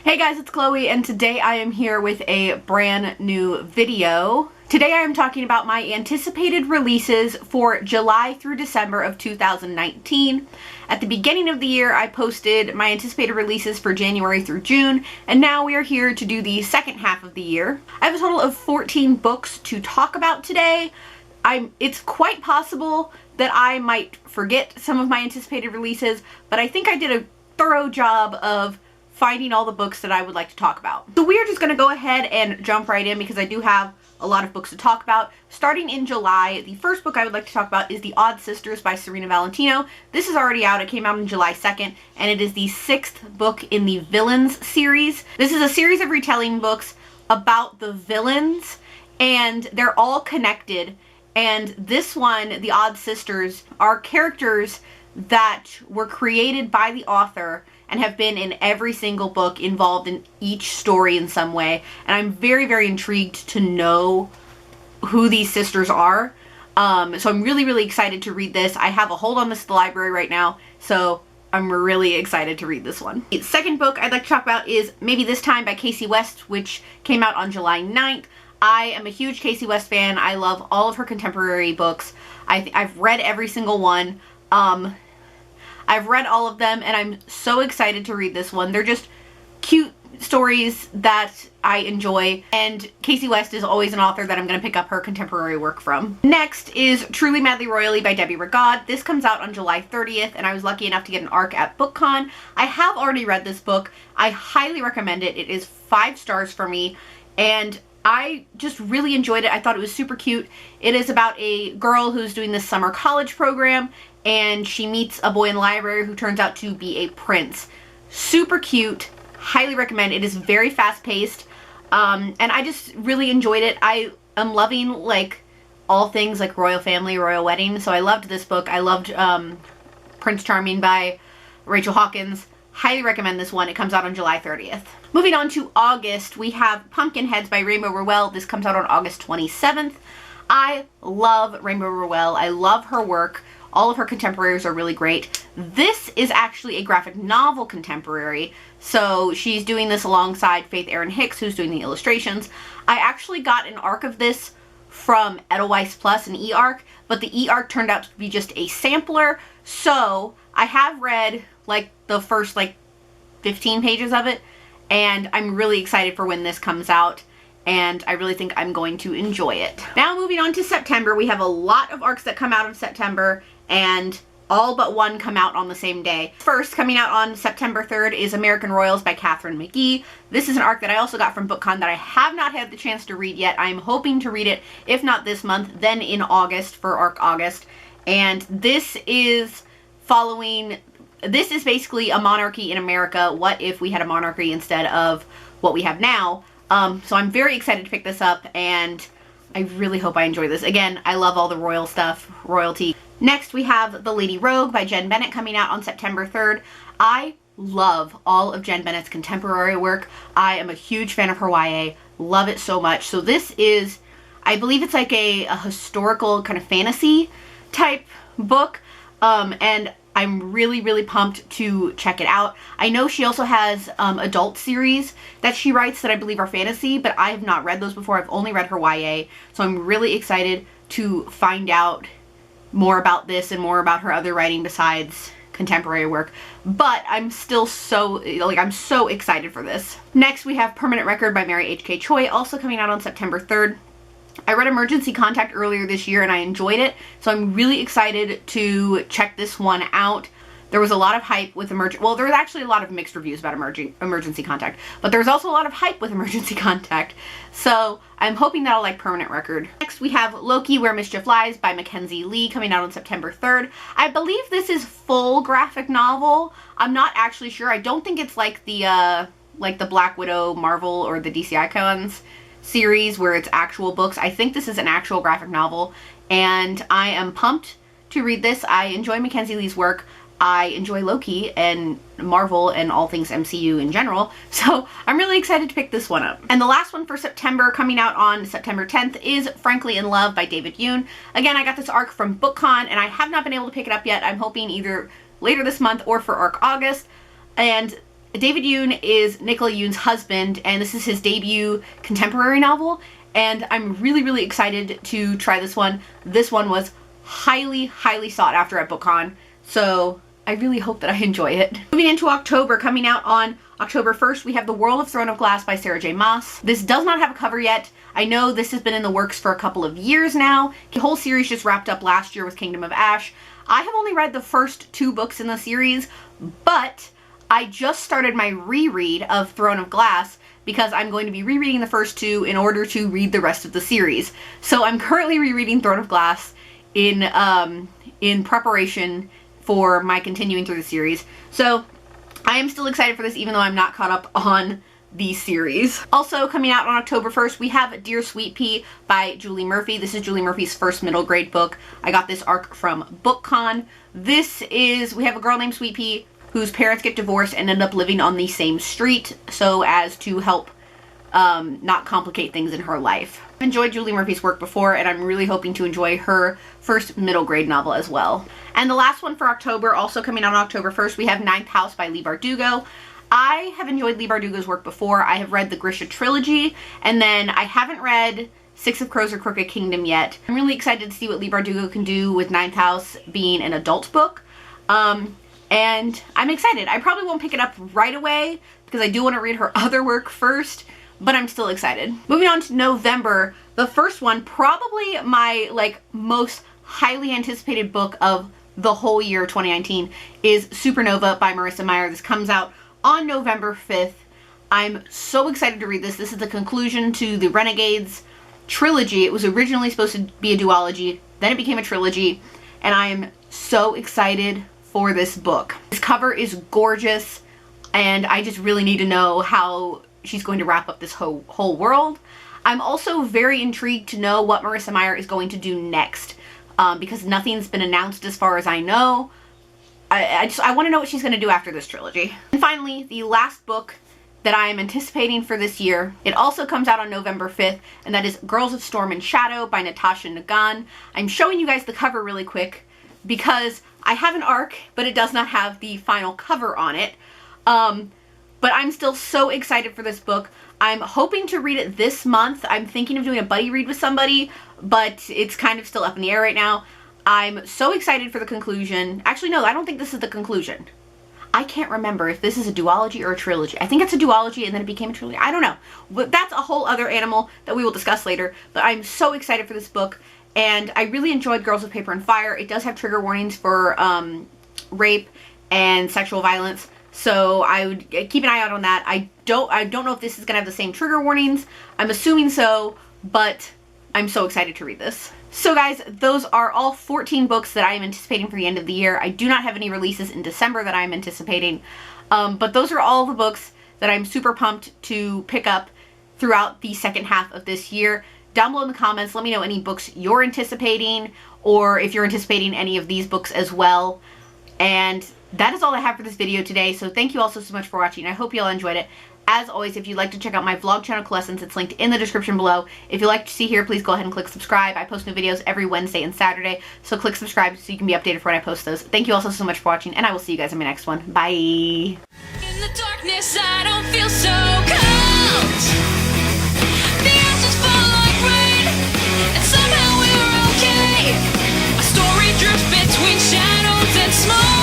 Hey guys, it's Chloe, and today I am here with a brand new video. Today I am talking about my anticipated releases for July through December of 2019. At the beginning of the year, I posted my anticipated releases for January through June, and now we are here to do the second half of the year. I have a total of 14 books to talk about today. It's quite possible that I might forget some of my anticipated releases, but I think I did a thorough job of finding all the books that I would like to talk about. So we are just going to go ahead and jump right in because I do have a lot of books to talk about. Starting in July, the first book I would like to talk about is The Odd Sisters by Serena Valentino. This is already out. It came out on July 2nd, and it is the 6th book in the Villains series. This is a series of retelling books about the villains, and they're all connected. And this one, The Odd Sisters, are characters that were created by the author and have been in every single book, involved in each story in some way. And I'm very, very intrigued to know who these sisters are. So I'm really, really excited to read this. I have a hold on this at the library right now, so I'm really excited to read this one. The second book I'd like to talk about is Maybe This Time by Kasie West, which came out on July 9th. I am a huge Kasie West fan. I love all of her contemporary books. I've read every single one. I've read all of them, and I'm so excited to read this one. They're just cute stories that I enjoy, and Kasie West is always an author that I'm going to pick up her contemporary work from. Next is Truly Madly Royally by Debbie Rigaud. This comes out on July 30th, and I was lucky enough to get an ARC at BookCon. I have already read this book. I highly recommend it. It is 5 stars for me, and I just really enjoyed it. I thought it was super cute. It is about a girl who's doing this summer college program, and she meets a boy in the library who turns out to be a prince. Super cute. Highly recommend. It is very fast-paced, and I just really enjoyed it. I am loving, like, all things like royal family, royal wedding, so I loved this book. I loved Prince Charming by Rachel Hawkins. Highly recommend this one. It comes out on July 30th. Moving on to August, we have Pumpkinheads by Rainbow Rowell. This comes out on August 27th. I love Rainbow Rowell. I love her work. All of her contemporaries are really great. This is actually a graphic novel contemporary, so she's doing this alongside Faith Erin Hicks, who's doing the illustrations. I actually got an ARC of this from Edelweiss Plus, an e-ARC, but the e-ARC turned out to be just a sampler, so I have read like the first 15 pages of it, and I'm really excited for when this comes out, and I really think I'm going to enjoy it. Now moving on to September, we have a lot of ARCs that come out of September, and all but one come out on the same day. First, coming out on September 3rd is American Royals by Katharine McGee. This is an ARC that I also got from BookCon that I have not had the chance to read yet. I'm hoping to read it, if not this month, then in August for ARC August. And this is basically a monarchy in America. What if we had a monarchy instead of what we have now? So I'm very excited to pick this up, and I really hope I enjoy this. Again, I love all the royal stuff, royalty. Next, we have The Lady Rogue by Jen Bennett coming out on September 3rd. I love all of Jen Bennett's contemporary work. I am a huge fan of her YA. Love it so much. So this is, I believe it's like a historical kind of fantasy type book. And I'm really, really pumped to check it out. I know she also has adult series that she writes that I believe are fantasy, but I have not read those before. I've only read her YA. So I'm really excited to find out more about this and more about her other writing besides contemporary work. But I'm still I'm so excited for this. Next, we have Permanent Record by Mary H.K. Choi, also coming out on September 3rd. I read Emergency Contact earlier this year and I enjoyed it, so I'm really excited to check this one out. There was a lot of hype with there was actually a lot of mixed reviews about Emergency Contact, but there was also a lot of hype with Emergency Contact, so I'm hoping that I'll like Permanent Record. Next, we have Loki, Where Mischief Lies by Mackenzie Lee, coming out on September 3rd. I believe this is full graphic novel. I'm not actually sure. I don't think it's like the Black Widow Marvel or the DC Icons series where it's actual books. I think this is an actual graphic novel, and I am pumped to read this. I enjoy Mackenzie Lee's work. I enjoy Loki and Marvel and all things MCU in general, so I'm really excited to pick this one up. And the last one for September, coming out on September 10th, is Frankly in Love by David Yoon. Again, I got this ARC from BookCon, and I have not been able to pick it up yet. I'm hoping either later this month or for ARC August. And David Yoon is Nicola Yoon's husband, and this is his debut contemporary novel, and I'm really, really excited to try this one. This one was highly, highly sought after at BookCon, so I really hope that I enjoy it. Moving into October, coming out on October 1st, we have The World of Throne of Glass by Sarah J. Maas. This does not have a cover yet. I know this has been in the works for a couple of years now. The whole series just wrapped up last year with Kingdom of Ash. I have only read the first 2 books in the series, but I just started my reread of Throne of Glass because I'm going to be rereading the first 2 in order to read the rest of the series. So I'm currently rereading Throne of Glass in preparation for my continuing through the series. So I am still excited for this, even though I'm not caught up on the series. Also coming out on October 1st, we have Dear Sweet Pea by Julie Murphy. This is Julie Murphy's first middle grade book. I got this arc from BookCon. We have a girl named Sweet Pea whose parents get divorced and end up living on the same street so as to help not complicate things in her life. I've enjoyed Julie Murphy's work before, and I'm really hoping to enjoy her first middle grade novel as well. And the last one for October, also coming out on October 1st, we have Ninth House by Leigh Bardugo. I have enjoyed Leigh Bardugo's work before. I have read the Grisha trilogy, and then I haven't read Six of Crows or Crooked Kingdom yet. I'm really excited to see what Leigh Bardugo can do with Ninth House being an adult book. And I'm excited. I probably won't pick it up right away because I do want to read her other work first, but I'm still excited. Moving on to November, the first one, probably my most highly anticipated book of the whole year 2019, is Supernova by Marissa Meyer. This comes out on November 5th. I'm so excited to read this. This is the conclusion to the Renegades trilogy. It was originally supposed to be a duology, then it became a trilogy, and I am so excited for this book. This cover is gorgeous, and I just really need to know how she's going to wrap up this whole world. I'm also very intrigued to know what Marissa Meyer is going to do next, because nothing's been announced as far as I know. I want to know what she's going to do after this trilogy. And finally, the last book that I am anticipating for this year, it also comes out on November 5th, and that is Girls of Storm and Shadow by Natasha Nagan. I'm showing you guys the cover really quick because I have an ARC, but it does not have the final cover on it. But I'm still so excited for this book. I'm hoping to read it this month. I'm thinking of doing a buddy read with somebody, but it's kind of still up in the air right now. I'm so excited for the conclusion. Actually, no, I don't think this is the conclusion. I can't remember if this is a duology or a trilogy. I think it's a duology and then it became a trilogy. I don't know. But that's a whole other animal that we will discuss later. But I'm so excited for this book. And I really enjoyed Girls with Paper and Fire. It does have trigger warnings for rape and sexual violence. So I would keep an eye out on that. I don't know if this is going to have the same trigger warnings. I'm assuming so, but I'm so excited to read this. So guys, those are all 14 books that I am anticipating for the end of the year. I do not have any releases in December that I'm anticipating, but those are all the books that I'm super pumped to pick up throughout the second half of this year. Down below in the comments, let me know any books you're anticipating, or if you're anticipating any of these books as well. And that is all I have for this video today, so thank you all so much for watching. I hope you all enjoyed it. As always, if you'd like to check out my vlog channel, Coalescence, it's linked in the description below. If you like to see here, please go ahead and click subscribe. I post new videos every Wednesday and Saturday, so click subscribe so you can be updated for when I post those. Thank you all so much for watching, and I will see you guys in my next one. Bye! In the darkness, I don't feel so cold. The ashes fall like rain, and somehow we're okay. A story drifts between shadows and smoke.